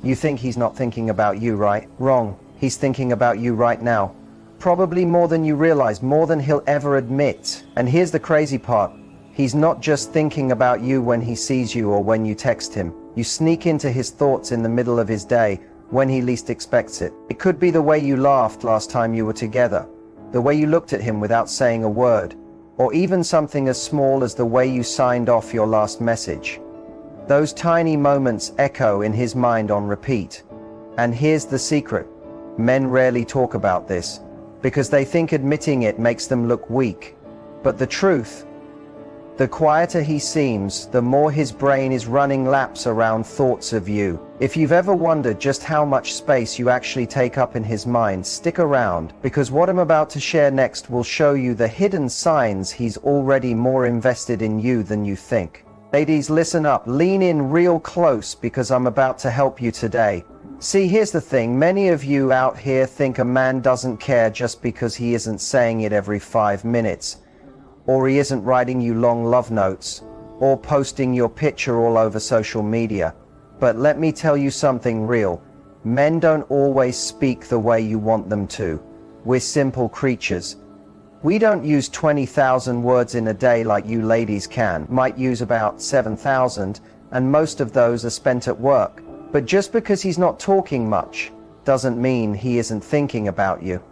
You think he's not thinking about you, right? Wrong. He's thinking about you right now. Probably more than you realize, more than he'll ever admit. And here's the crazy part. He's not just thinking about you when he sees you or when you text him. You sneak into his thoughts in the middle of his day, when he least expects it. It could be the way you laughed last time you were together, the way you looked at him without saying a word, or even something as small as the way you signed off your last message. Those tiny moments echo in his mind on repeat. And here's the secret. Men rarely talk about this, because they think admitting it makes them look weak. But the truth, the quieter he seems, the more his brain is running laps around thoughts of you. If you've ever wondered just how much space you actually take up in his mind, stick around, because what I'm about to share next will show you the hidden signs he's already more invested in you than you think. Ladies, listen up, lean in real close, because I'm about to help you today. See, here's the thing, many of you out here think a man doesn't care just because he isn't saying it every 5 minutes, or he isn't writing you long love notes, or posting your picture all over social media. But let me tell you something real. Men don't always speak the way you want them to. We're simple creatures. We don't use 20,000 words in a day like you ladies can. Might use about 7,000, and most of those are spent at work. But just because he's not talking much doesn't mean he isn't thinking about you.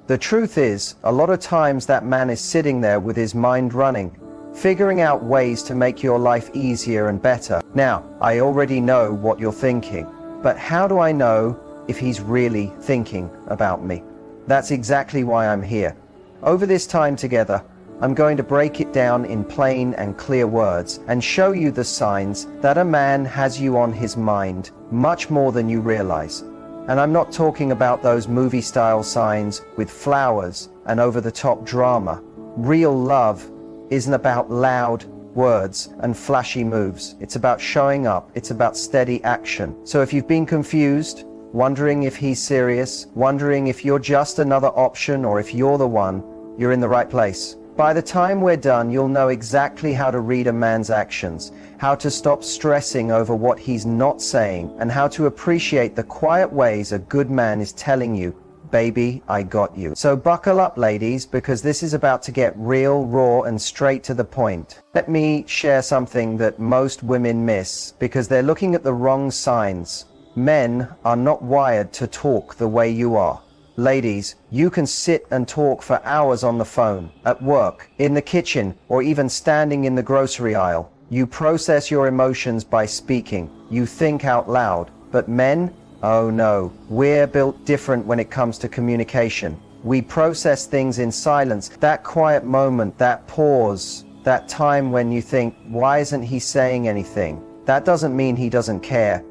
The truth is, a lot of times that man is sitting there with his mind running, figuring out ways to make your life easier and better. Now, I already know what you're thinking, but how do I know if he's really thinking about me? That's exactly why I'm here. Over this time together, I'm going to break it down in plain and clear words and show you the signs that a man has you on his mind much more than you realize. And I'm not talking about those movie-style signs with flowers and over-the-top drama. Real love isn't about loud words and flashy moves. It's about showing up. It's about steady action. So if you've been confused, wondering if he's serious, wondering if you're just another option or if you're the one, you're in the right place. By the time we're done, you'll know exactly how to read a man's actions, how to stop stressing over what he's not saying, and how to appreciate the quiet ways a good man is telling you, baby, I got you. So buckle up, ladies, because this is about to get real, raw, and straight to the point. Let me share something that most women miss, because they're looking at the wrong signs. Men are not wired to talk the way you are. Ladies, you can sit and talk for hours on the phone, at work, in the kitchen, or even standing in the grocery aisle. You process your emotions by speaking. You think out loud. But men? Oh no. We're built different when it comes to communication. We process things in silence. That quiet moment, that pause, that time when you think, why isn't he saying anything? That doesn't mean he doesn't care.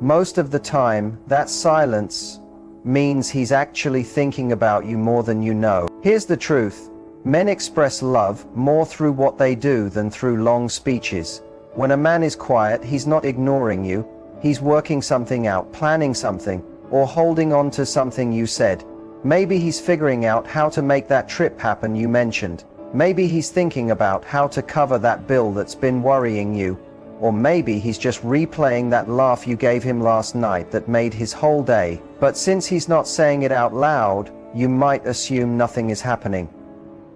Most of the time, that silence means he's actually thinking about you more than you know. Here's the truth. Men express love more through what they do than through long speeches. When a man is quiet, he's not ignoring you. He's working something out, planning something, or holding on to something you said. Maybe he's figuring out how to make that trip happen you mentioned. Maybe he's thinking about how to cover that bill that's been worrying you. Or maybe he's just replaying that laugh you gave him last night that made his whole day. But since he's not saying it out loud, you might assume nothing is happening.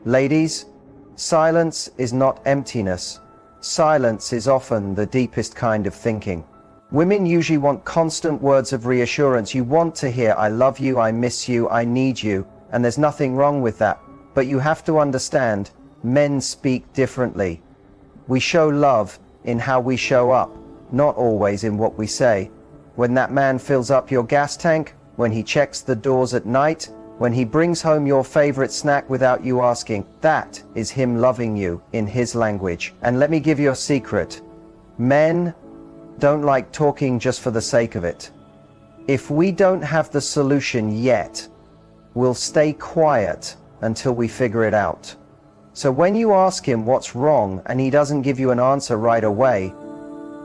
Ladies, silence is not emptiness. Silence is often the deepest kind of thinking. Women usually want constant words of reassurance. You want to hear, I love you, I miss you, I need you, and there's nothing wrong with that. But you have to understand, men speak differently. We show love in how we show up, not always in what we say. When that man fills up your gas tank, when he checks the doors at night, when he brings home your favorite snack without you asking, that is him loving you in his language. And let me give you a secret. Men don't like talking just for the sake of it. If we don't have the solution yet, we'll stay quiet until we figure it out. So when you ask him what's wrong and he doesn't give you an answer right away,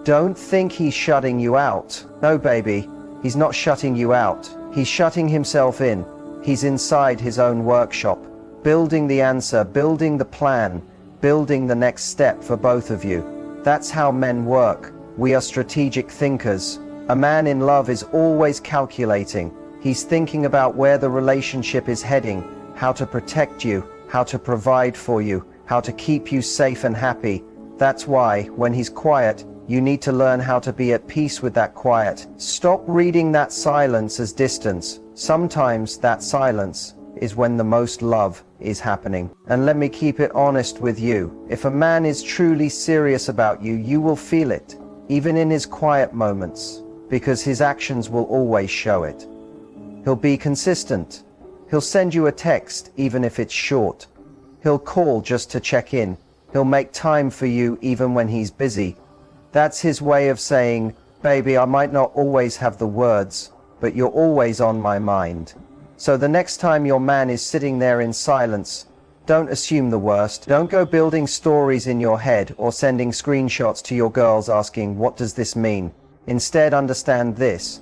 don't think he's shutting you out. No, baby, he's not shutting you out. He's shutting himself in. He's inside his own workshop, building the answer, building the plan, building the next step for both of you. That's how men work. We are strategic thinkers. A man in love is always calculating. He's thinking about where the relationship is heading, how to protect you, how to provide for you, how to keep you safe and happy. That's why, when he's quiet, you need to learn how to be at peace with that quiet. Stop reading that silence as distance. Sometimes that silence is when the most love is happening. And let me keep it honest with you. If a man is truly serious about you, you will feel it, even in his quiet moments, because his actions will always show it. He'll be consistent. He'll send you a text, even if it's short. He'll call just to check in. He'll make time for you even when he's busy. That's his way of saying, baby, I might not always have the words, but you're always on my mind. So the next time your man is sitting there in silence, don't assume the worst. Don't go building stories in your head or sending screenshots to your girls asking, what does this mean? Instead, understand this.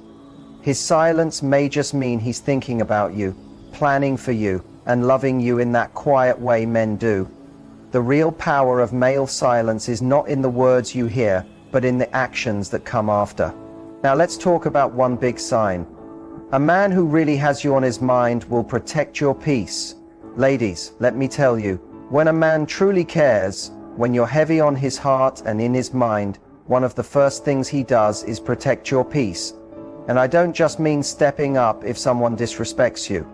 His silence may just mean he's thinking about you, planning for you, and loving you in that quiet way men do. The real power of male silence is not in the words you hear, but in the actions that come after. Now let's talk about one big sign. A man who really has you on his mind will protect your peace. Ladies, let me tell you, when a man truly cares, when you're heavy on his heart and in his mind, one of the first things he does is protect your peace. And I don't just mean stepping up if someone disrespects you.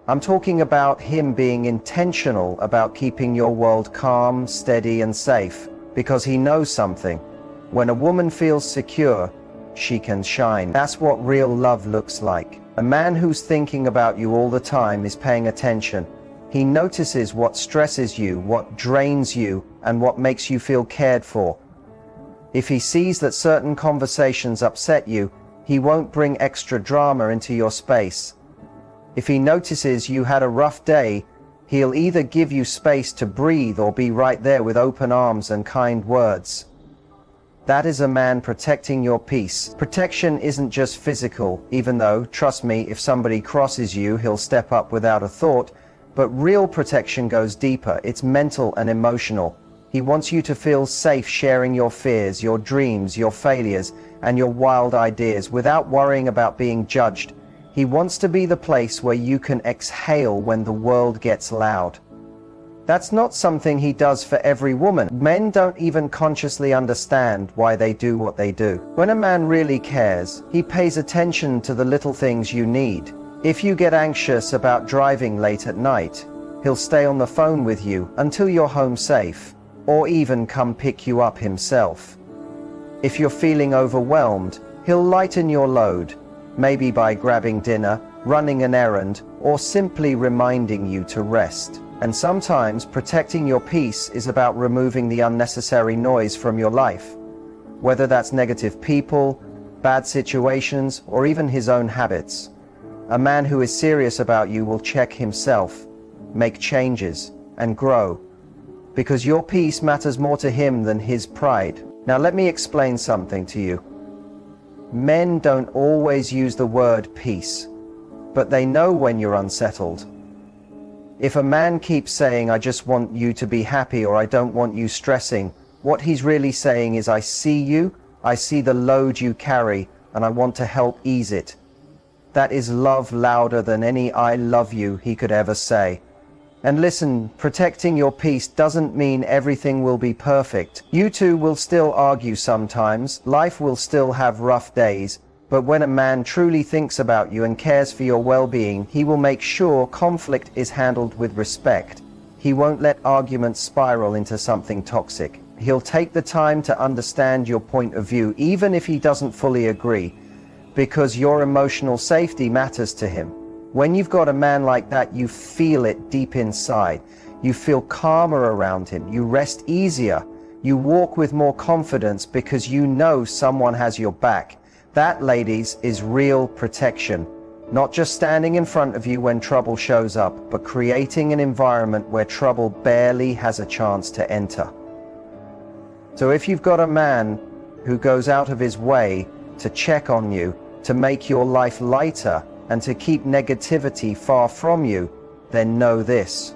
I'm talking about him being intentional about keeping your world calm, steady, and safe, because he knows something. When a woman feels secure, she can shine. That's what real love looks like. A man who's thinking about you all the time is paying attention. He notices what stresses you, what drains you, and what makes you feel cared for. If he sees that certain conversations upset you, he won't bring extra drama into your space. If he notices you had a rough day, he'll either give you space to breathe or be right there with open arms and kind words. That is a man protecting your peace. Protection isn't just physical, even though, trust me, if somebody crosses you, he'll step up without a thought. But real protection goes deeper. It's mental and emotional. He wants you to feel safe sharing your fears, your dreams, your failures, and your wild ideas without worrying about being judged. He wants to be the place where you can exhale when the world gets loud. That's not something he does for every woman. Men don't even consciously understand why they do what they do. When a man really cares, he pays attention to the little things you need. If you get anxious about driving late at night, he'll stay on the phone with you until you're home safe, or even come pick you up himself. If you're feeling overwhelmed, he'll lighten your load, maybe by grabbing dinner, running an errand, or simply reminding you to rest. And sometimes protecting your peace is about removing the unnecessary noise from your life, whether that's negative people, bad situations, or even his own habits. A man who is serious about you will check himself, make changes, and grow, because your peace matters more to him than his pride. Now let me explain something to you. Men don't always use the word peace, but they know when you're unsettled. If a man keeps saying, I just want you to be happy, or I don't want you stressing, what he's really saying is, I see you, I see the load you carry, and I want to help ease it. That is love louder than any I love you he could ever say. And listen, protecting your peace doesn't mean everything will be perfect. You two will still argue sometimes, life will still have rough days, but when a man truly thinks about you and cares for your well-being, he will make sure conflict is handled with respect. He won't let arguments spiral into something toxic. He'll take the time to understand your point of view, even if he doesn't fully agree, because your emotional safety matters to him. When you've got a man like that, you feel it deep inside. You feel calmer around him. You rest easier. You walk with more confidence because you know someone has your back. That, ladies, is real protection. Not just standing in front of you when trouble shows up, but creating an environment where trouble barely has a chance to enter. So if you've got a man who goes out of his way to check on you, to make your life lighter, and to keep negativity far from you, then know this.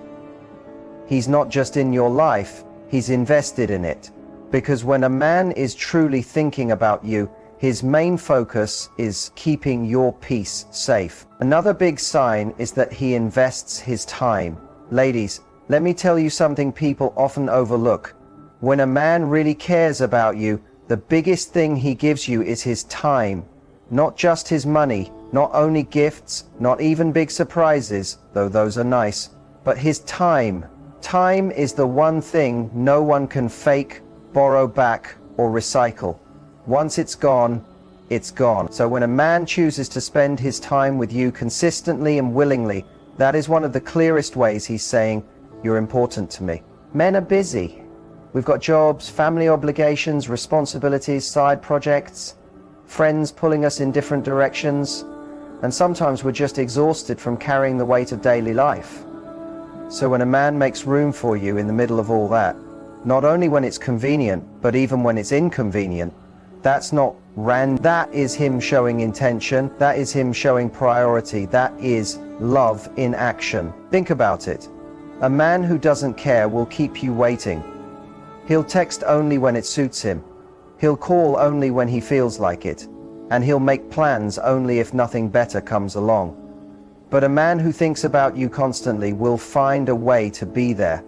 He's not just in your life, he's invested in it. Because when a man is truly thinking about you, His main focus is keeping your peace safe. Another big sign is that he invests his time. Ladies, let me tell you something people often overlook. When a man really cares about you, the biggest thing he gives you is his time. Not just his money, not only gifts, not even big surprises, though those are nice, but his time. Time is the one thing no one can fake, borrow back, or recycle. Once it's gone, it's gone. So when a man chooses to spend his time with you consistently and willingly, that is one of the clearest ways he's saying, "You're important to me." Men are busy. We've got jobs, family obligations, responsibilities, side projects, friends pulling us in different directions, and sometimes we're just exhausted from carrying the weight of daily life. So when a man makes room for you in the middle of all that, not only when it's convenient, but even when it's inconvenient, that's not random. That is him showing intention. That is him showing priority. That is love in action. Think about it. A man who doesn't care will keep you waiting. He'll text only when it suits him. He'll call only when he feels like it. And he'll make plans only if nothing better comes along. But a man who thinks about you constantly will find a way to be there.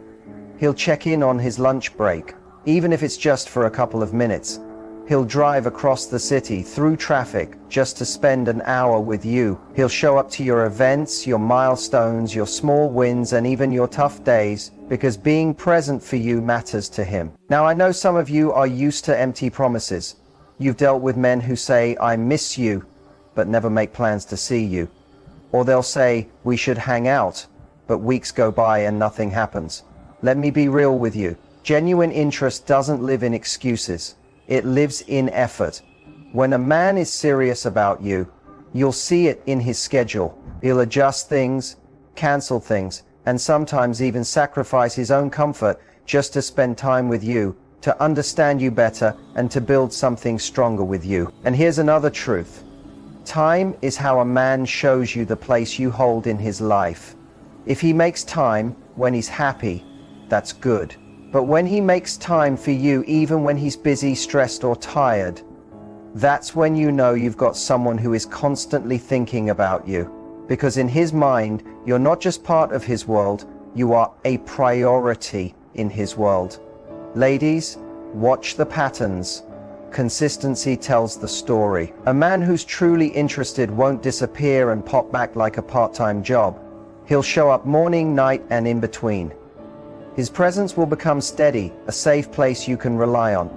He'll check in on his lunch break, even if it's just for a couple of minutes. He'll drive across the city through traffic just to spend an hour with you. He'll show up to your events, your milestones, your small wins, and even your tough days, because being present for you matters to him. Now, I know some of you are used to empty promises. You've dealt with men who say, "I miss you," but never make plans to see you. Or they'll say, "We should hang out," but weeks go by and nothing happens. Let me be real with you. Genuine interest doesn't live in excuses. It lives in effort. When a man is serious about you, you'll see it in his schedule. He'll adjust things, cancel things, and sometimes even sacrifice his own comfort just to spend time with you, to understand you better, and to build something stronger with you. And here's another truth. Time is how a man shows you the place you hold in his life. If he makes time when he's happy, that's good. But when he makes time for you, even when he's busy, stressed, or tired, that's when you know you've got someone who is constantly thinking about you. Because in his mind, you're not just part of his world, you are a priority in his world. Ladies, watch the patterns. Consistency tells the story. A man who's truly interested won't disappear and pop back like a part-time job. He'll show up morning, night, and in between. His presence will become steady, a safe place you can rely on.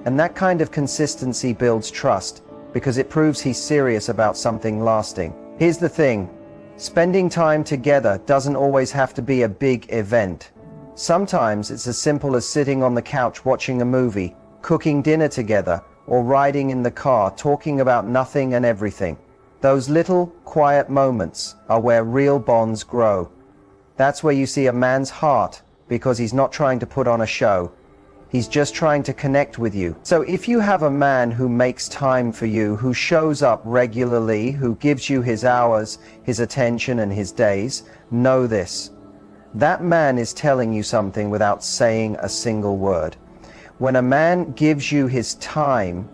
And that kind of consistency builds trust, because it proves he's serious about something lasting. Here's the thing. Spending time together doesn't always have to be a big event. Sometimes it's as simple as sitting on the couch watching a movie, cooking dinner together, or riding in the car talking about nothing and everything. Those little, quiet moments are where real bonds grow. That's where you see a man's heart, because he's not trying to put on a show. He's just trying to connect with you. So if you have a man who makes time for you, who shows up regularly, who gives you his hours, his attention, and his days, know this. That man is telling you something without saying a single word. When a man gives you his time,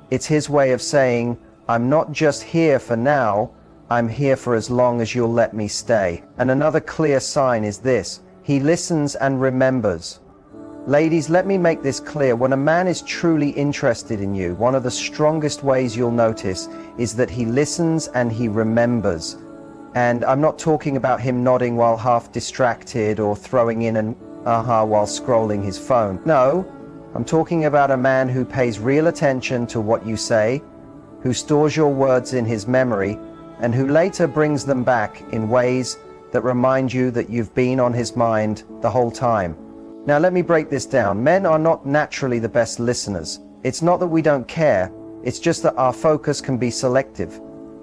it's his way of saying, "I'm not just here for now, I'm here for as long as you'll let me stay." And another clear sign is this: he listens and remembers. Ladies, let me make this clear. When a man is truly interested in you, one of the strongest ways you'll notice is that he listens and he remembers. And I'm not talking about him nodding while half distracted or throwing in an aha while scrolling his phone. No, I'm talking about a man who pays real attention to what you say, who stores your words in his memory, and who later brings them back in ways that remind you that you've been on his mind the whole time. Now let me break this down. Men are not naturally the best listeners. It's not that we don't care, it's just that our focus can be selective.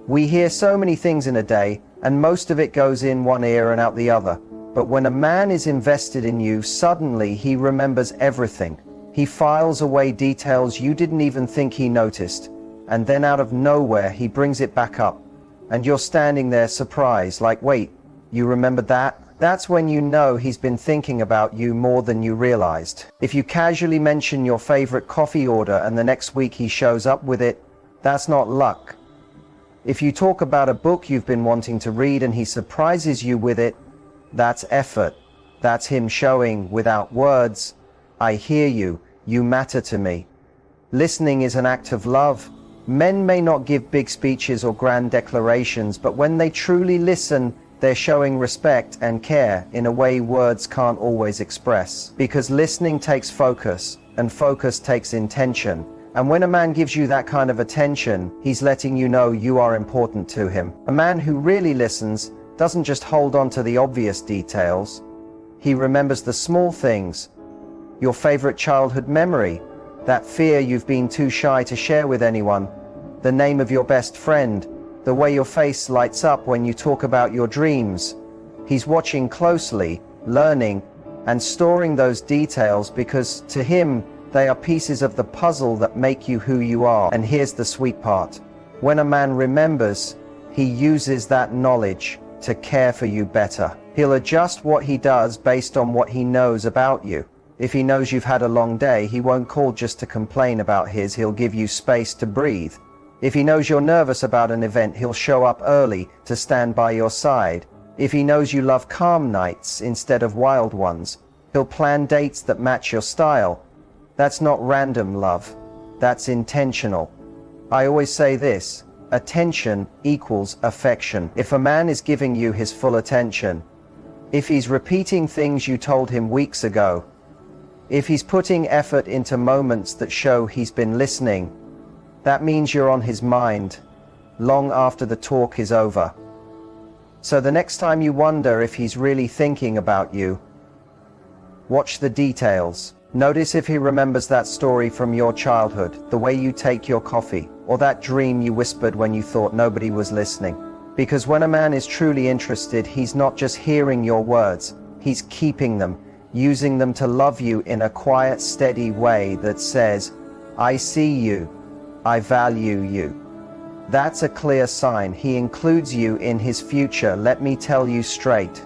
We hear so many things in a day, and most of it goes in one ear and out the other. But when a man is invested in you, suddenly he remembers everything. He files away details you didn't even think he noticed, and then out of nowhere he brings it back up. And you're standing there surprised, like, wait, you remembered that? That's when you know he's been thinking about you more than you realized. If you casually mention your favorite coffee order and the next week he shows up with it, That's not luck. If you talk about a book you've been wanting to read and he surprises you with it, that's effort. That's him showing, without words, I hear you, you matter to me. Listening is an act of love. Men may not give big speeches or grand declarations, but when they truly listen, they're showing respect and care in a way words can't always express. Because listening takes focus, and focus takes intention. And when a man gives you that kind of attention, he's letting you know you are important to him. A man who really listens doesn't just hold on to the obvious details. He remembers the small things. Your favorite childhood memory, that fear you've been too shy to share with anyone, the name of your best friend, the way your face lights up when you talk about your dreams. He's watching closely, learning, and storing those details because to him, they are pieces of the puzzle that make you who you are. And here's the sweet part. When a man remembers, he uses that knowledge to care for you better. He'll adjust what he does based on what he knows about you. If he knows you've had a long day, he won't call just to complain about his, he'll give you space to breathe. If he knows you're nervous about an event, he'll show up early to stand by your side. If he knows you love calm nights instead of wild ones, he'll plan dates that match your style. That's not random love, that's intentional. I always say this, attention equals affection. If a man is giving you his full attention, if he's repeating things you told him weeks ago, if he's putting effort into moments that show he's been listening, that means you're on his mind, long after the talk is over. So the next time you wonder if he's really thinking about you, watch the details. Notice if he remembers that story from your childhood, the way you take your coffee, or that dream you whispered when you thought nobody was listening. Because when a man is truly interested, he's not just hearing your words, he's keeping them, using them to love you in a quiet, steady way that says, I see you, I value you. That's a clear sign he includes you in his future, let me tell you straight.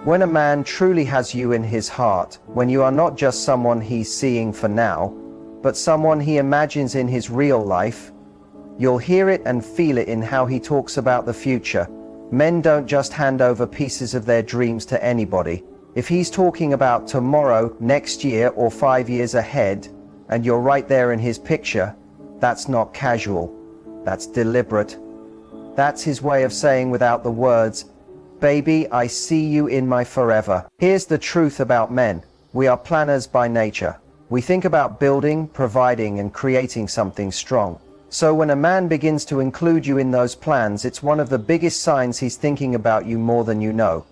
When a man truly has you in his heart, when you are not just someone he's seeing for now, but someone he imagines in his real life, you'll hear it and feel it in how he talks about the future. Men don't just hand over pieces of their dreams to anybody. If he's talking about tomorrow, next year, or 5 years ahead, and you're right there in his picture, that's not casual. That's deliberate. That's his way of saying without the words, baby, I see you in my forever. Here's the truth about men. We are planners by nature. We think about building, providing, and creating something strong. So when a man begins to include you in those plans, it's one of the biggest signs he's thinking about you more than you know.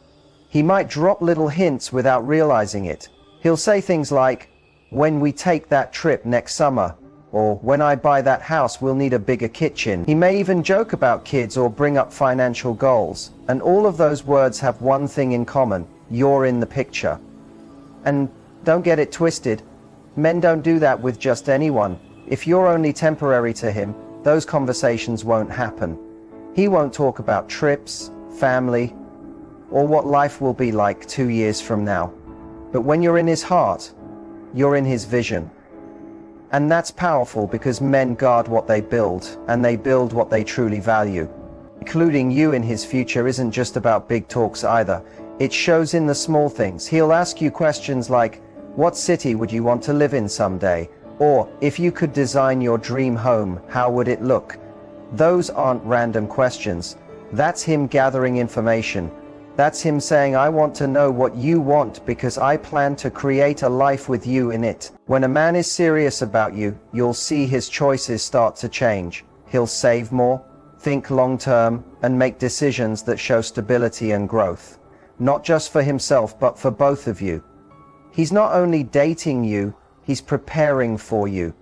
He might drop little hints without realizing it. He'll say things like, when we take that trip next summer, or when I buy that house, we'll need a bigger kitchen. He may even joke about kids or bring up financial goals. And all of those words have one thing in common. You're in the picture. And don't get it twisted. Men don't do that with just anyone. If you're only temporary to him, those conversations won't happen. He won't talk about trips, family, or what life will be like 2 years from now. But when you're in his heart, you're in his vision. And that's powerful because men guard what they build, and they build what they truly value. Including you in his future isn't just about big talks either. It shows in the small things. He'll ask you questions like, what city would you want to live in someday? Or, if you could design your dream home, how would it look? Those aren't random questions. That's him gathering information. That's him saying, I want to know what you want because I plan to create a life with you in it. When a man is serious about you, you'll see his choices start to change. He'll save more, think long term, and make decisions that show stability and growth. Not just for himself, but for both of you. He's not only dating you, he's preparing for you.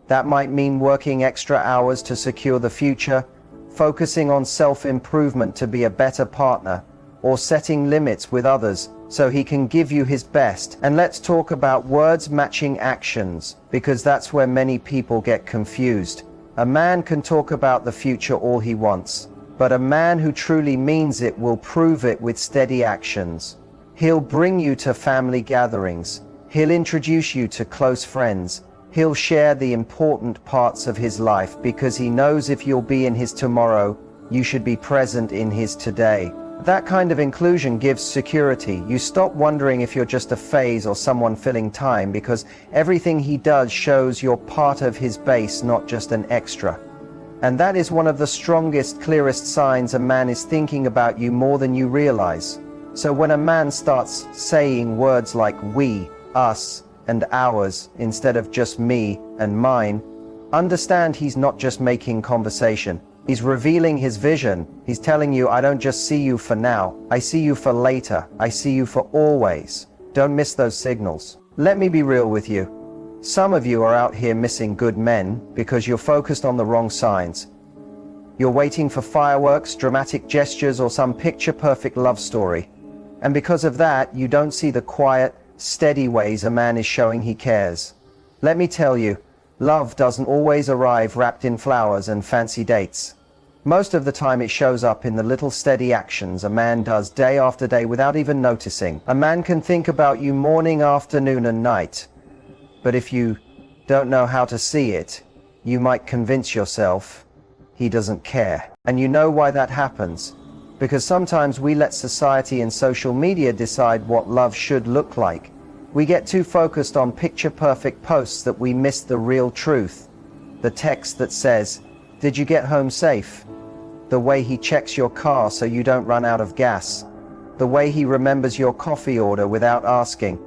That might mean working extra hours to secure the future, focusing on self-improvement to be a better partner, or setting limits with others so he can give you his best. And let's talk about words matching actions, because that's where many people get confused. A man can talk about the future all he wants, but a man who truly means it will prove it with steady actions. He'll bring you to family gatherings. He'll introduce you to close friends. He'll share the important parts of his life because he knows if you'll be in his tomorrow, you should be present in his today. That kind of inclusion gives security. You stop wondering if you're just a phase or someone filling time, because everything he does shows you're part of his base, not just an extra. And that is one of the strongest, clearest signs a man is thinking about you more than you realize. So when a man starts saying words like we, us, and ours instead of just me and mine, understand he's not just making conversation. He's revealing his vision. He's telling you, I don't just see you for now. I see you for later. I see you for always. Don't miss those signals. Let me be real with you. Some of you are out here missing good men because you're focused on the wrong signs. You're waiting for fireworks, dramatic gestures, or some picture-perfect love story. And because of that, you don't see the quiet, steady ways a man is showing he cares. Let me tell you, love doesn't always arrive wrapped in flowers and fancy dates. Most of the time it shows up in the little steady actions a man does day after day without even noticing. A man can think about you morning, afternoon, and night. But if you don't know how to see it, you might convince yourself he doesn't care. And you know why that happens? Because sometimes we let society and social media decide what love should look like. We get too focused on picture-perfect posts that we miss the real truth. The text that says, "Did you get home safe?" The way he checks your car so you don't run out of gas. The way he remembers your coffee order without asking.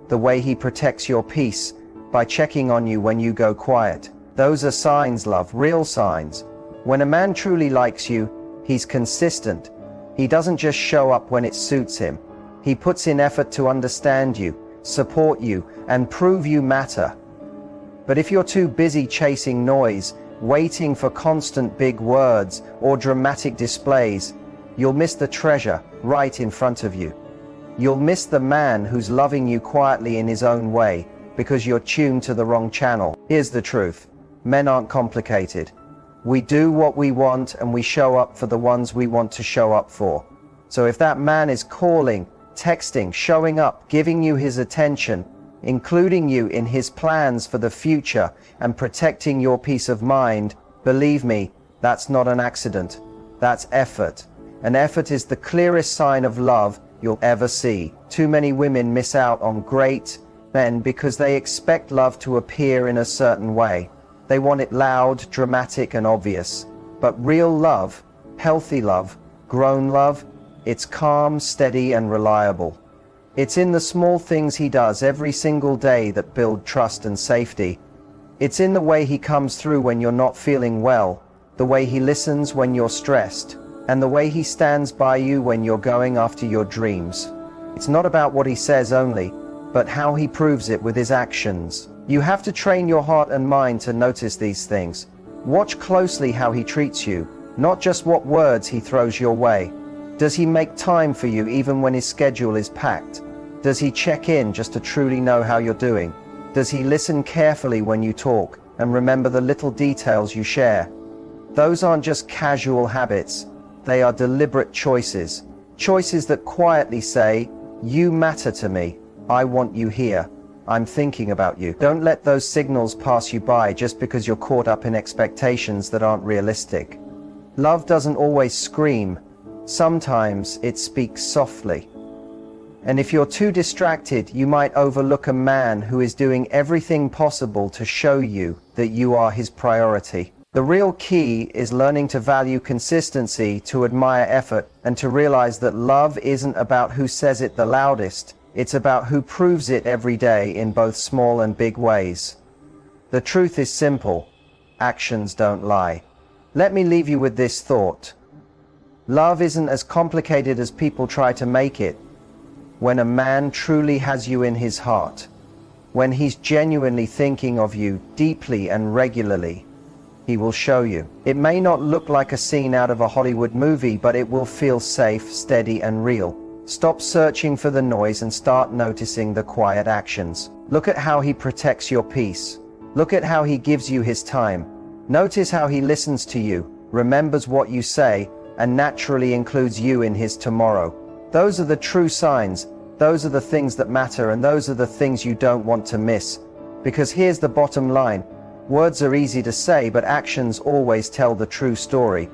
The way he protects your peace by checking on you when you go quiet. Those are signs, love, real signs. When a man truly likes you, he's consistent. He doesn't just show up when it suits him. He puts in effort to understand you, support you, and prove you matter. But if you're too busy chasing noise, waiting for constant big words or dramatic displays, you'll miss the treasure right in front of you. You'll miss the man who's loving you quietly in his own way because you're tuned to the wrong channel. Here's the truth. Men aren't complicated. We do what we want and we show up for the ones we want to show up for. So if that man is calling, texting, showing up, giving you his attention, including you in his plans for the future and protecting your peace of mind, believe me, that's not an accident. That's effort. And effort is the clearest sign of love you'll ever see. Too many women miss out on great men because they expect love to appear in a certain way. They want it loud, dramatic, and obvious. But real love, healthy love, grown love, it's calm, steady, and reliable. It's in the small things he does every single day that build trust and safety. It's in the way he comes through when you're not feeling well, the way he listens when you're stressed, and the way he stands by you when you're going after your dreams. It's not about what he says only, but how he proves it with his actions. You have to train your heart and mind to notice these things. Watch closely how he treats you, not just what words he throws your way. Does he make time for you even when his schedule is packed? Does he check in just to truly know how you're doing? Does he listen carefully when you talk and remember the little details you share? Those aren't just casual habits. They are deliberate choices. Choices that quietly say, you matter to me. I want you here. I'm thinking about you. Don't let those signals pass you by just because you're caught up in expectations that aren't realistic. Love doesn't always scream. Sometimes it speaks softly. And if you're too distracted, you might overlook a man who is doing everything possible to show you that you are his priority. The real key is learning to value consistency, to admire effort, and to realize that love isn't about who says it the loudest. It's about who proves it every day in both small and big ways. The truth is simple. Actions don't lie. Let me leave you with this thought. Love isn't as complicated as people try to make it. When a man truly has you in his heart, when he's genuinely thinking of you deeply and regularly, he will show you. It may not look like a scene out of a Hollywood movie, but it will feel safe, steady, and real. Stop searching for the noise and start noticing the quiet actions. Look at how he protects your peace. Look at how he gives you his time. Notice how he listens to you, remembers what you say, and naturally includes you in his tomorrow. Those are the true signs. Those are the things that matter, and those are the things you don't want to miss. Because here's the bottom line. Words are easy to say, but actions always tell the true story.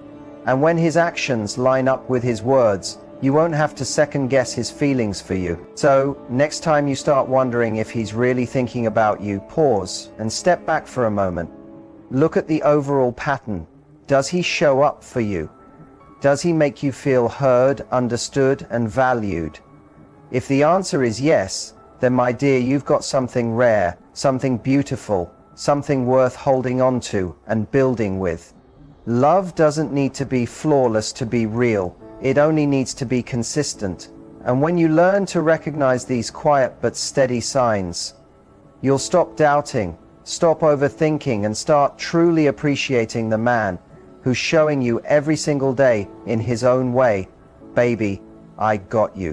And when his actions line up with his words, you won't have to second guess his feelings for you. So, next time you start wondering if he's really thinking about you, pause and step back for a moment. Look at the overall pattern. Does he show up for you? Does he make you feel heard, understood, and valued? If the answer is yes, then my dear, you've got something rare, something beautiful, something worth holding on to and building with. Love doesn't need to be flawless to be real. It only needs to be consistent. And when you learn to recognize these quiet but steady signs, you'll stop doubting, stop overthinking, and start truly appreciating the man who's showing you every single day in his own way, baby, I got you.